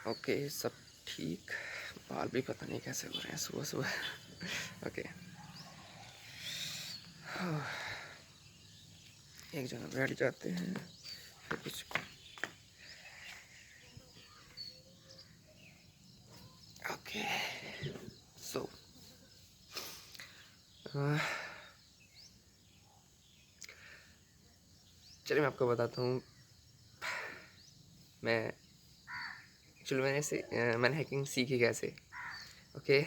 Okay, सब ठीक। बाल भी पता नहीं कैसे हो रहे हैं सुबह सुबह। ओके, एक जगह बैठ जाते हैं फिर कुछ। ओके, सो चलिए मैं आपको बताता हूँ। मैं एक्चुअली मैंने हैकिंग सीखी कैसे। ओके,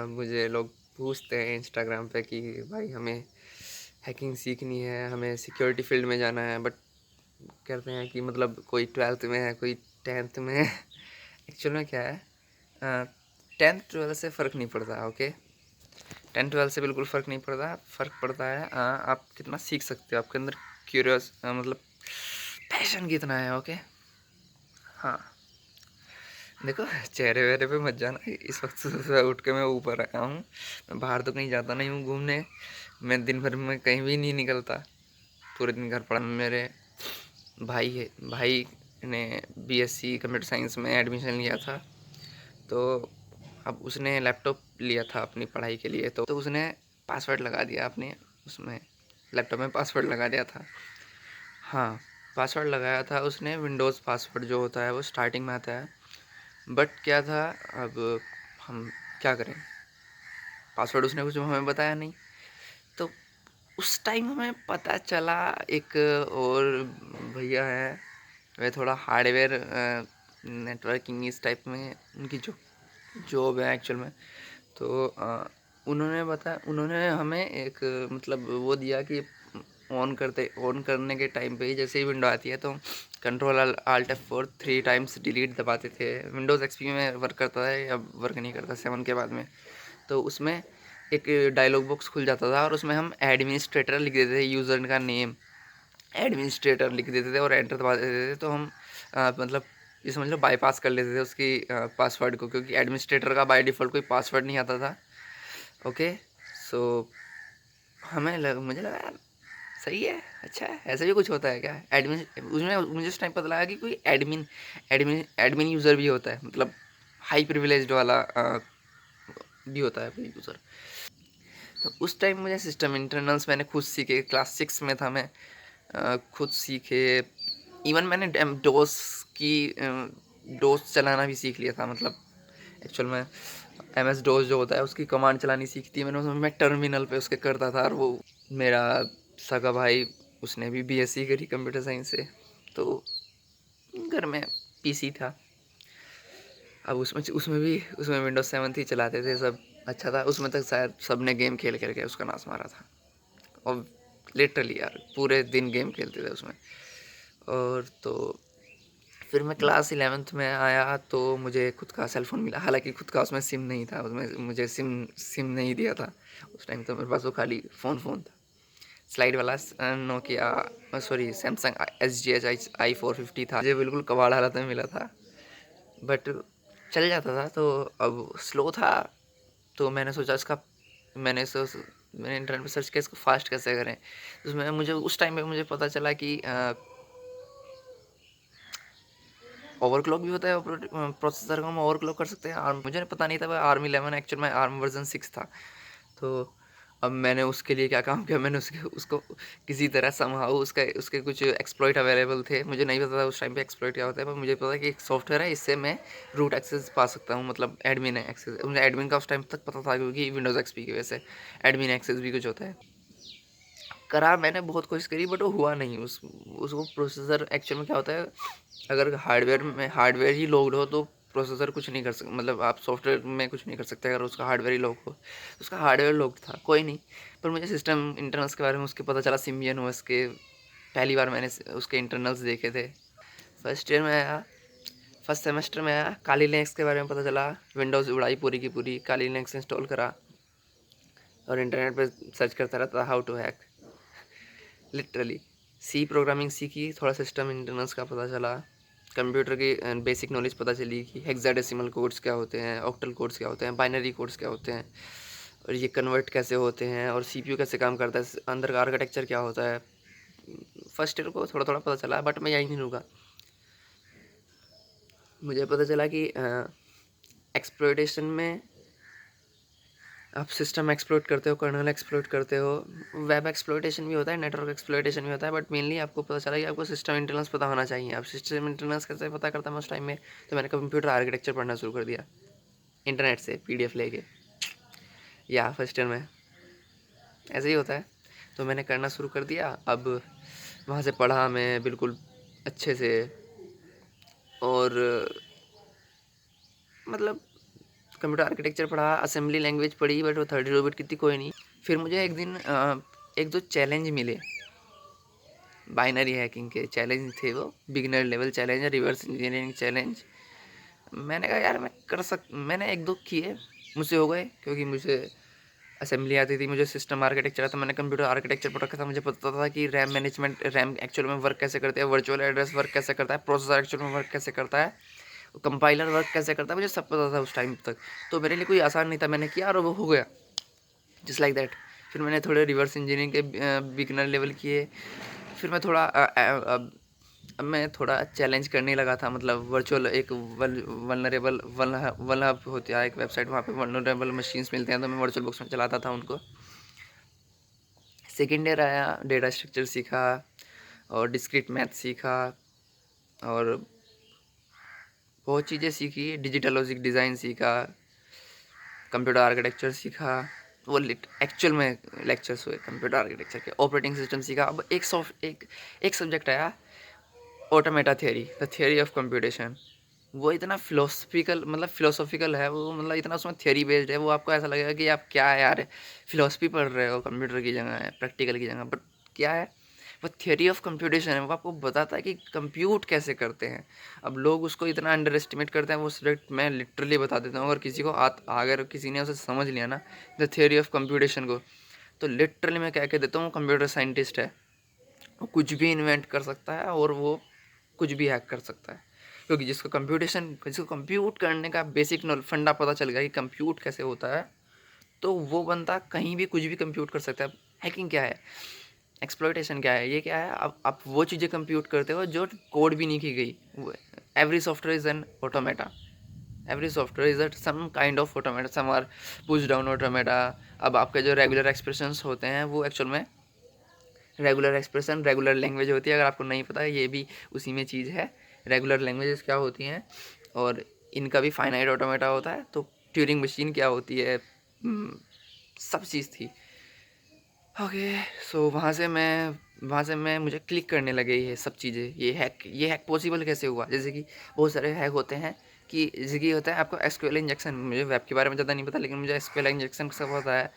मुझे लोग पूछते हैं इंस्टाग्राम पे कि भाई हमें हैकिंग सीखनी है, हमें सिक्योरिटी फील्ड में जाना है, बट कहते हैं कि मतलब कोई 12th में है, कोई 10th में है। एक्चुअल में क्या है, 10th 12th से फ़र्क नहीं पड़ता। ओके, 10th 12th से बिल्कुल फ़र्क नहीं पड़ता। फ़र्क पड़ता है आप कितना सीख सकते हो, आपके अंदर मतलब पैशन कितना है। ओके, हाँ, देखो चेहरे वेहरे पे मत जाना। इस वक्त सुबह उठ के मैं ऊपर आया हूँ। मैं बाहर तो कहीं जाता नहीं हूँ घूमने। मैं दिन भर में कहीं भी नहीं निकलता, पूरे दिन घर पड़ा। मेरे भाई ने बीएससी कंप्यूटर साइंस में एडमिशन लिया था, तो अब उसने लैपटॉप लिया था अपनी पढ़ाई के लिए। तो उसने पासवर्ड लगा दिया अपने उसमें, लैपटॉप में पासवर्ड लगा दिया था। हाँ, पासवर्ड लगाया था उसने। विंडोज़ पासवर्ड जो होता है वो स्टार्टिंग में आता है। बट क्या था, अब हम क्या करें, पासवर्ड उसने कुछ हमें बताया नहीं। तो उस टाइम हमें पता चला, एक और भैया है, वे थोड़ा हार्डवेयर नेटवर्किंग इस टाइप में उनकी जो जॉब है एक्चुअल में। तो उन्होंने हमें एक मतलब वो दिया कि ऑन करने के टाइम पे ही जैसे ही विंडो आती है तो control alt F4 3 times delete दबाते थे। विंडोज़ एक्सपी में वर्क करता है, अब वर्क नहीं करता 7 के बाद में। तो उसमें एक डायलॉग बॉक्स खुल जाता था और उसमें हम एडमिनिस्ट्रेटर लिख देते थे, यूज़र का नेम एडमिनिस्ट्रेटर लिख देते थे और एंटर दबा देते थे। तो हम मतलब ये समझ लो बाईपास कर लेते थे उसकी पासवर्ड को, क्योंकि एडमिनिस्ट्रेटर का बाय डिफ़ॉल्ट कोई पासवर्ड नहीं आता था। ओके, सो मुझे लगा यार सही है, अच्छा है, ऐसा भी कुछ होता है क्या एडमिन। उसमें मुझे उस टाइम पता लगा कि कोई एडमिन यूज़र भी होता है, मतलब हाई प्रिविलेज्ड वाला भी होता है कोई यूज़र। तो उस टाइम मुझे सिस्टम इंटरनल्स मैंने खुद सीखे, क्लास 6 में था मैं। खुद सीखे। इवन मैंने डोस की डोस चलाना भी सीख लिया था। मतलब एक्चुअल में MS डोस जो होता है उसकी कमांड चलानी सीखी थी मैंने। उसमें मैं टर्मिनल पे उसके करता था। और वो मेरा सगा भाई, उसने भी BSc करी कंप्यूटर साइंस से, तो घर में PC था। अब उसमें विंडोज 7 थी, चलाते थे सब। अच्छा था। उसमें तक शायद सब ने गेम खेल खेल के उसका नाश मारा था। और लिटरली यार पूरे दिन गेम खेलते थे उसमें। और तो फिर मैं क्लास 11th में आया तो मुझे खुद का सेल फ़ोन मिला। हालांकि खुद का उसमें सिम नहीं था, उसमें मुझे सिम नहीं दिया था उस टाइम। तो मेरे पास वो खाली फ़ोन था, स्लाइड वाला Nokia, sorry Samsung SGH i450 था। मुझे बिल्कुल कबाड़ हालत में मिला था, बट चल जाता था। तो अब स्लो था, तो मैंने सोचा मैंने इंटरनेट पे सर्च किया इसको फास्ट कैसे करें। उसमें मुझे उस टाइम पे मुझे पता चला कि ओवरक्लॉक भी होता है। प्रोसेसर को हम ओवरक्लॉक कर सकते हैं। आर्म मुझे पता नहीं था भाई, ARM 11 एक्चुअल में ARM वर्जन 6 था। तो अब मैंने उसके लिए क्या काम किया, मैंने उसको किसी तरह समहाउ उसके कुछ एक्सप्लॉइट अवेलेबल थे। मुझे नहीं पता था उस टाइम पे एक्सप्लॉइट क्या होता है, पर मुझे पता है कि एक सॉफ्टवेयर है, इससे मैं रूट एक्सेस पा सकता हूँ। मतलब एडमिन एक्सेस, मुझे एडमिन का उस टाइम तक पता था, क्योंकि विंडोज़ एक्सपी की वजह से एडमिन एक्सेस भी कुछ होता है। करा मैंने, बहुत कोशिश करी, बट वो हुआ नहीं। उसको प्रोसेसर एक्चुअल में क्या होता है, अगर हार्डवेयर ही लॉक्ड हो तो प्रोसेसर कुछ नहीं कर सकता। मतलब आप सॉफ्टवेयर में कुछ नहीं कर सकते अगर उसका हार्डवेयर ही लॉक हो। तो उसका हार्डवेयर लॉक्ड था, कोई नहीं। पर मुझे सिस्टम इंटरनल्स के बारे में उसके पता चला। सिम्बियन OS के पहली बार मैंने उसके इंटरनल्स देखे थे। फर्स्ट ईयर में आया, फर्स्ट सेमेस्टर में आया, काली लिनक्स के बारे में पता चला। विंडोज़ उड़ाई पूरी की पूरी, काली लिनक्स इंस्टॉल करा और इंटरनेट पर सर्च करता रहता, how to hack, literally. C programming सीखी, थोड़ा सिस्टम इंटरनल्स का पता चला, कंप्यूटर की बेसिक नॉलेज पता चली कि हेक्साडेसिमल कोड्स क्या होते हैं, ऑक्टल कोड्स क्या होते हैं, बाइनरी कोड्स क्या होते हैं, और ये कन्वर्ट कैसे होते हैं, और CPU कैसे काम करता है, अंदर का आर्किटेक्चर क्या होता है। फर्स्ट ईयर को थोड़ा थोड़ा पता चला, बट मैं यहीं नहीं रुका। मुझे पता चला कि एक्सप्लॉयटेशन में आप सिस्टम एक्सप्लॉइट करते हो, कर्नल एक्सप्लॉइट करते हो, वेब एक्सप्लॉइटेशन भी होता है, नेटवर्क एक्सप्लॉइटेशन भी होता है, बट मेनली आपको पता चला कि आपको सिस्टम इंटरनल्स पता होना चाहिए। अब सिस्टम इंटरनल्स कैसे पता करता मैं उस टाइम में, तो मैंने कंप्यूटर आर्किटेक्चर पढ़ना शुरू कर दिया इंटरनेट से PDF लेके, या फर्स्ट ईयर में ऐसे ही होता है। तो मैंने करना शुरू कर दिया। अब वहाँ से पढ़ा मैं बिल्कुल अच्छे से, और मतलब कंप्यूटर आर्किटेक्चर पढ़ा, असेंबली लैंग्वेज पढ़ी, बट वो 32 बिट की थी, कोई नहीं। फिर मुझे एक दिन एक दो चैलेंज मिले, बाइनरी हैकिंग के चैलेंज थे वो, beginner level challenge, reverse engineering challenge. मैंने कहा यार मैंने एक दो किए, मुझसे हो गए, क्योंकि मुझे असेंबली आती थी, मुझे सिस्टम आर्किटेक्चर आता, मैंने कंप्यूटर आर्किटेक्चर पढ़ रखा था, मुझे पता था कि रैम मैनेजमेंट, रैम एक्चुअल में वर्क कैसे करते हैं, वर्चुअल एड्रेस वर्क कैसे करता है, प्रोसेसर एक्चुअल में वर्क कैसे करता है, कंपाइलर वर्क कैसे करता है, मुझे सब पता था उस टाइम तक। तो मेरे लिए कोई आसान नहीं था, मैंने किया और वो हो गया, जस्ट लाइक दैट। फिर मैंने थोड़े रिवर्स इंजीनियरिंग के बिगिनर लेवल किए। फिर मैं थोड़ा अब मैं थोड़ा चैलेंज करने लगा था, मतलब वर्चुअल एक वल्नरेबल वन हब होती है एक वेबसाइट, वहाँ पे वल्नरेबल मशीन्स मिलते हैं, तो मैं वर्चुअल बॉक्स में चलाता था उनको। सेकेंड ईयर आया, डेटा स्ट्रक्चर सीखा और डिस्क्रीट मैथ सीखा और बहुत चीज़ें सीखी, डिजिटल लॉजिक डिज़ाइन सीखा, कंप्यूटर आर्किटेक्चर सीखा। वो एक्चुअल में लेक्चर्स हुए कंप्यूटर आर्किटेक्चर के, ऑपरेटिंग सिस्टम सीखा। अब एक सब्जेक्ट आया, automata theory, the theory of computation. वो इतना फिलोसॉफिकल है वो, मतलब इतना उसमें थियरी बेस्ड है, वो आपको ऐसा लगेगा कि आप क्या है यार, फिलोसफी पढ़ रहे हो, कंप्यूटर की जगह है, प्रैक्टिकल की जगह। बट क्या है वो, थियरी ऑफ कंप्यूटेशन है, वो आपको बताता है कि कंप्यूट कैसे करते हैं। अब लोग उसको इतना अंडर एस्टिमेट करते हैं, वो सब्जेक्ट मैं लिटरली बता देता हूँ। अगर किसी को अगर किसी ने उसे समझ लिया ना, द थियरी ऑफ कंप्यूटेशन को, तो लिटरली मैं कह के देता हूँ कंप्यूटर साइंटिस्ट है। वो कुछ भी इन्वेंट कर सकता है और वो कुछ भी हैक कर सकता है, क्योंकि जिसको कंप्यूट करने का बेसिक फंडा पता चल गया कि कंप्यूट कैसे होता है, तो वो बंदा कहीं भी कुछ भी कंप्यूट कर सकता है। हैकिंग क्या है, एक्सप्लॉइटेशन क्या है, ये क्या है, अब आप वो चीज़ें कंप्यूट करते हो जो कोड भी नहीं की गई। Every software is an automata, every software is some kind of automata, some are push down automata. अब आपके जो रेगुलर एक्सप्रेशंस होते हैं वो एक्चुअल में रेगुलर एक्सप्रेशन, रेगुलर लैंग्वेज होती है। अगर आपको नहीं पता है, ये भी उसी में चीज़ है। रेगुलर लैंग्वेजेस क्या होती हैं, और इनका भी फाइनाइट ऑटोमेटा होता है। तो ट्यूरिंग मशीन क्या होती है, सब चीज़ थी। ओके, सो वहाँ से मैं मुझे क्लिक करने लगे ये सब चीज़ें, ये हैक पॉसिबल कैसे हुआ। जैसे कि बहुत सारे हैक होते हैं, कि जैसे कि होता है आपको एसक्यूएल इंजेक्शन, मुझे वेब के बारे में ज़्यादा नहीं पता, लेकिन मुझे एसक्यूएल इंजेक्शन सब पता है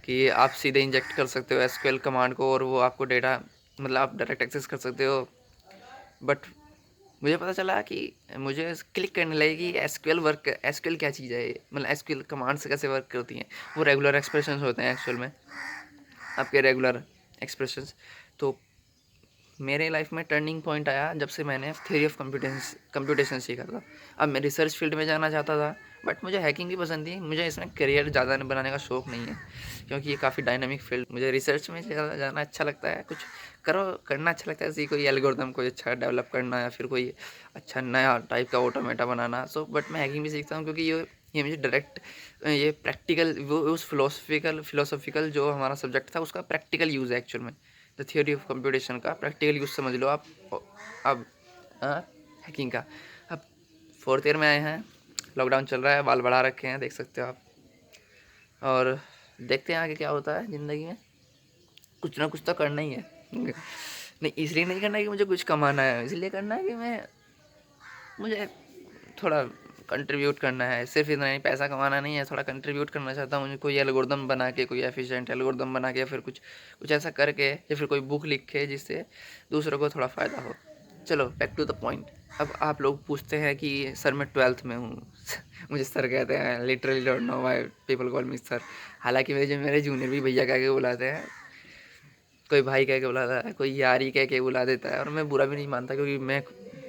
कि आप सीधे इंजेक्ट कर सकते हो एसक्यूएल कमांड को, और वो आपको डेटा, मतलब आप डायरेक्ट एक्सेस कर सकते हो। बट मुझे पता चला कि मुझे क्लिक करने लगे कि एसक्यूएल क्या चीज़ है, मतलब एसक्यूएल कमांड से कैसे वर्क करती हैं। वो रेगुलर एक्सप्रेशंस होते हैं एक्चुअल में, आपके रेगुलर एक्सप्रेशंस। तो मेरे लाइफ में टर्निंग पॉइंट आया जब से मैंने थ्योरी ऑफ कंप्यूटेशन सीखा था। अब मैं रिसर्च फील्ड में जाना चाहता था, बट मुझे हैकिंग भी पसंद थी। मुझे इसमें करियर ज़्यादा बनाने का शौक़ नहीं है, क्योंकि ये काफ़ी डायनामिक फील्ड, मुझे रिसर्च में ज़्यादा जाना अच्छा लगता है। कुछ करना अच्छा लगता है, जैसे कोई एल्गोरिथम कोई अच्छा डेवलप करना, या फिर कोई अच्छा नया टाइप का ऑटोमेटा बनाना। सो बट मैं हैकिंग भी सीखता हूँ, क्योंकि ये मुझे डायरेक्ट, ये प्रैक्टिकल, वो उस फिलोसॉफिकल जो हमारा सब्जेक्ट था उसका प्रैक्टिकल यूज़ है एक्चुअल में। द थियोरी ऑफ कंप्यूटेशन का प्रैक्टिकल यूज़ समझ लो आप। अब हैकिंग का, अब फोर्थ ईयर में आए हैं, लॉकडाउन चल रहा है, बाल बढ़ा रखे हैं, देख सकते हो आप। और देखते हैं आगे क्या होता है ज़िंदगी में, कुछ ना कुछ तो करना ही है। नहीं, इसलिए नहीं करना है कि मुझे कुछ कमाना है, इसलिए करना है कि मुझे थोड़ा कंट्रीब्यूट करना है। सिर्फ इतना नहीं, पैसा कमाना नहीं है, थोड़ा कंट्रीब्यूट करना चाहता हूँ। मुझे कोई एल्गोरिदम बना के, कोई एफिशिएंट एल्गोरिदम बना के, या फिर कुछ ऐसा करके, या फिर कोई बुक लिख के जिससे दूसरों को थोड़ा फ़ायदा हो। चलो बैक टू द पॉइंट। अब आप लोग पूछते हैं कि सर मैं 12th में हूँ। मुझे सर कहते हैं, literally don't know why people call me sir. हालांकि मेरे जूनियर भी भैया कह के बुलाते हैं, कोई भाई कह के बुलाता है, कोई यारी कह के बुला देता है, और मैं बुरा भी नहीं मानता, क्योंकि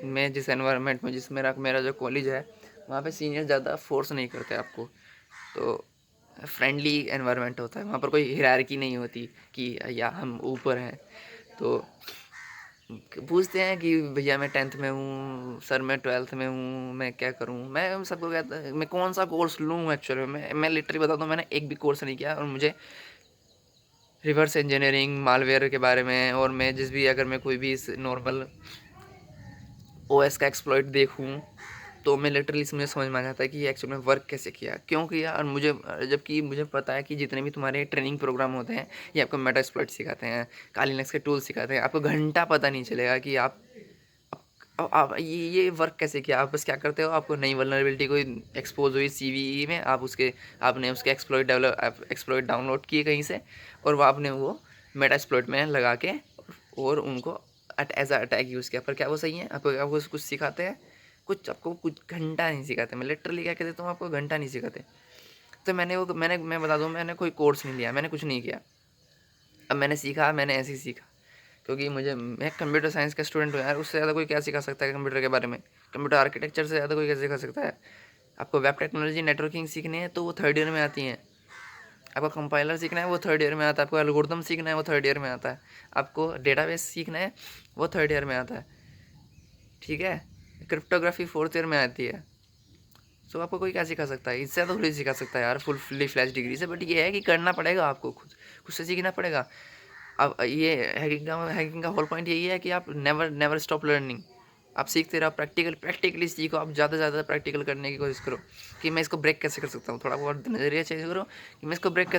मैं जिस एनवायरनमेंट में, जिस मेरा जो कॉलेज है, वहाँ पे सीनियर ज़्यादा फोर्स नहीं करते आपको। तो फ्रेंडली एनवायरनमेंट होता है, वहाँ पर कोई हायरार्की नहीं होती कि या हम ऊपर हैं। तो पूछते हैं कि भैया मैं 10th में हूँ, सर मैं 12th में हूँ, मैं क्या करूँ? मैं सबको कहता मैं कौन-सा कोर्स लूँ एक्चुअली में? मैं लिटरली बताता हूँ मैंने एक भी कोर्स नहीं किया और मुझे रिवर्स इंजीनियरिंग, मालवेयर के बारे में और मैं जिस भी अगर मैं कोई भी इस नॉर्मल ओएस का एक्सप्लॉइट देखूँ, तो मैं लिटरली मुझे समझ में आ जाता है कि ये एक्चुअल में वर्क कैसे किया, क्यों किया और मुझे जबकि मुझे पता है कि जितने भी तुम्हारे ट्रेनिंग प्रोग्राम होते हैं, ये आपको मेटा एक्सप्लॉइट सिखाते हैं, काली लिनक्स के टूल्स सिखाते हैं, आपको घंटा पता नहीं चलेगा कि आप ये वर्क कैसे किया। आप बस क्या करते हो, आपको नई वल्नरेबिलिटी कोई एक्सपोज हुई सीवीई में, आपने उसके एक्सप्लॉइट डाउनलोड किए कहीं से और वो आपने वो मेटा एक्सप्लॉइट में लगा के और उनको एज अटैक यूज़ किया। पर क्या वो सही है? आपको आपको कुछ सिखाते हैं? कुछ आपको कुछ घंटा नहीं सिखाते। मैं लिटरली क्या कह देता हूँ, आपको घंटा नहीं सिखाते। तो मैं बता दूँ, मैंने कोई कोर्स नहीं लिया, मैंने कुछ नहीं किया। अब मैंने सीखा, मैंने ऐसे ही सीखा क्योंकि मैं कंप्यूटर साइंस का स्टूडेंट हूँ यार। उससे ज़्यादा कोई क्या सिखा सकता है कंप्यूटर के बारे में? कंप्यूटर आर्किटेक्चर से ज़्यादा कोई क्या सिखा सकता है? आपको वेब टेक्नोलॉजी, नेटवर्किंग सीखनी है तो वो थर्ड ईयर में आती हैं। आपको कंपाइलर सीखना है वो थर्ड ईयर में आता है। आपको एल्गोरिथम सीखना है वो थर्ड ईयर में आता है। आपको डेटाबेस सीखना है वो थर्ड ईयर में आता है। ठीक है, क्रिप्टोग्राफी फोर्थ ईयर में आती है। सो आपको कोई क्या सिखा सकता है? इससे ज़्यादा थोड़ी सिखा सकता है यार फुली फ्लैश डिग्री से। बट ये है कि करना पड़ेगा आपको, खुद से सीखना पड़ेगा। अब ये हैकिंग का होल पॉइंट यही है कि आप नेवर नेवर स्टॉप लर्निंग। आप सीखते रहो, प्रैक्टिकली सीखो। आप ज़्यादा से ज़्यादा प्रैक्टिकल करने की कोशिश करो कि मैं इसको ब्रेक कैसे कर सकता हूँ। थोड़ा बहुत नज़रिया चेंज करो कि मैं इसको ब्रेक कैसे